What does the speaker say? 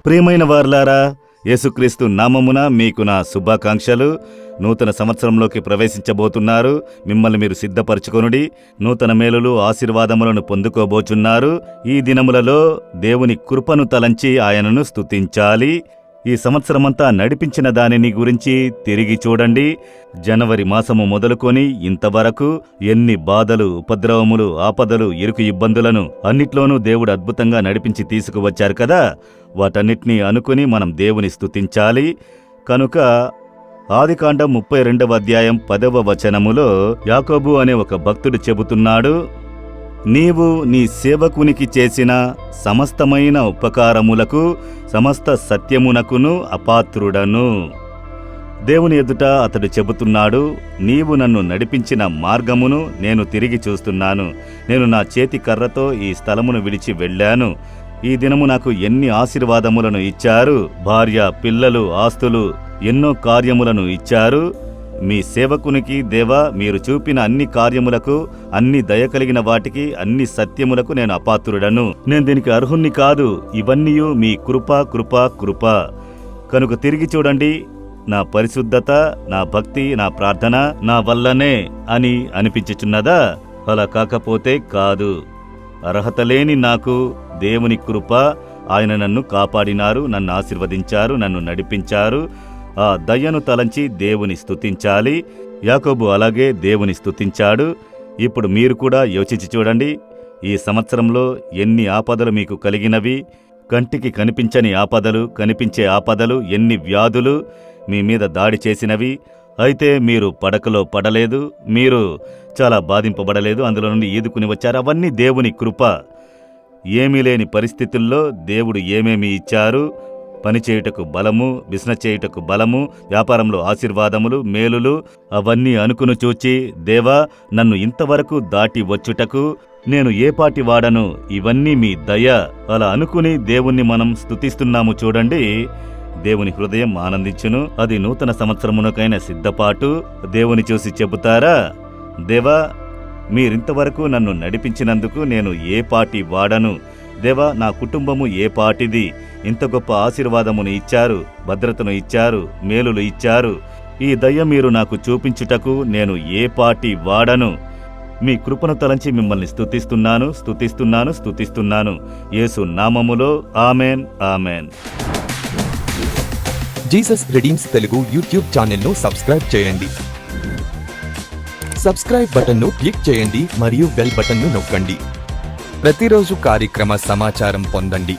ప్రియమైన వారలారా, యేసుక్రీస్తు నామమున మీకు నా శుభాకాంక్షలు. నూతన సంవత్సరంలోకి ప్రవేశించబోతున్నారు. మిమ్మల్ని మీరు సిద్ధపరచుకొనుడి. నూతన మేలులు, ఆశీర్వాదములను పొందుకోబోచున్నారు. ఈ దినములలో దేవుని కృపను తలంచి ఆయనను స్తుతించాలి. ఈ సంవత్సరమంతా నడిపించిన దానిని గురించి తిరిగి చూడండి. జనవరి మాసము మొదలుకొని ఇంతవరకు ఎన్ని బాధలు, ఉపద్రవములు, ఆపదలు, ఇరుకు ఇబ్బందులను అన్నిట్లోనూ దేవుడు అద్భుతంగా నడిపించి తీసుకువచ్చారు కదా. వాటన్నిటినీ అనుకుని మనం దేవుని స్తుతించాలి. కనుక ఆదికాండం 32వ అధ్యాయం 10వ వచనములో యాకోబు అనే ఒక భక్తుడు చెబుతున్నాడు, నీవు నీ సేవకునికి చేసిన సమస్తమైన ఉపకారములకు సమస్త సత్యమునకును అపాత్రుడను. దేవుని ఎదుట అతడు చెబుతున్నాడు, నీవు నన్ను నడిపించిన మార్గమును నేను తిరిగి చూస్తున్నాను. నేను నా చేతి కర్రతో ఈ స్థలమును విడిచి వెళ్ళాను. ఈ దినము నాకు ఎన్ని ఆశీర్వాదములను ఇచ్చారు. భార్య, పిల్లలు, ఆస్తులు, ఎన్నో కార్యములను ఇచ్చారు. మీ సేవకునికి దేవా, మీరు చూపిన అన్ని కార్యములకు, అన్ని దయ కలిగిన వాటికి, అన్ని సత్యములకు నేను అపాత్రుడను. నేను దీనికి అర్హుణ్ణి కాదు. ఇవన్నీయు మీ కృప కృప కృప. కనుక తిరిగి చూడండి, నా పరిశుద్ధత, నా భక్తి, నా ప్రార్థన నా వల్లనే అని అనిపించుచున్నదా? అలా కాకపోతే కాదు. అర్హత లేని నాకు దేవుని కృప. ఆయన నన్ను కాపాడినారు, నన్ను ఆశీర్వదించారు, నన్ను నడిపించారు. ఆ దయ్యను తలంచి దేవుని స్తుతించాలి. యాకోబు అలాగే దేవుని స్తుతించాడు. ఇప్పుడు మీరు కూడా యోచించి చూడండి, ఈ సంవత్సరంలో ఎన్ని ఆపదలు మీకు కలిగినవి. కంటికి కనిపించని ఆపదలు, కనిపించే ఆపదలు, ఎన్ని వ్యాధులు మీ మీద దాడి చేసినవి. అయితే మీరు పడకలో పడలేదు, మీరు చాలా బాధింపబడలేదు, అందులో నుండి ఈదుకుని వచ్చారు. అవన్నీ దేవుని కృప. ఏమీ లేని పరిస్థితుల్లో దేవుడు ఏమేమి ఇచ్చారు? పనిచేయుటకు బలము, బిజినెస్ చేయుటకు బలము, వ్యాపారంలో ఆశీర్వాదములు, మేలులు, అవన్నీ అనుకుని చూచి, దేవా, నన్ను ఇంతవరకు దాటి వచ్చుటకు నేను ఏపాటి వాడను, ఇవన్నీ మీ దయ. అలా అనుకుని దేవుణ్ణి మనం స్తుతిస్తున్నాము చూడండి. దేవుని హృదయం ఆనందించును. అది నూతన సంవత్సరమునకైన సిద్ధపాటు. దేవుని చూసి చెబుతారా, దేవా, మీరింతవరకు నన్ను నడిపించినందుకు నేను ఏపాటి వాడను. దేవా, నా కుటుంబము ఏపాటిది. ఇంత గొప్ప ఆశీర్వాదమును ఇచ్చారు, భద్రతను ఇచ్చారు, మేలులు ఇచ్చారు. ఈ దయ మీరు నాకు చూపించుటకు నేను ఏపాటి వాడను. మీ కృపను తలంచి మిమ్మల్ని స్తుతిస్తున్నాను, స్తుతిస్తున్నాను, స్తుతిస్తున్నాను. యేసు నామములో amen, amen. Jesus redeems Telugu YouTube ఛానల్ను సబ్స్క్రైబ్ చేయండి. సబ్స్క్రైబ్ బటన్ను క్లిక్ చేయండి మరియు బెల్ బటన్ను నొక్కండి. ప్రతిరోజు కార్యక్రమ సమాచారం పొందండి.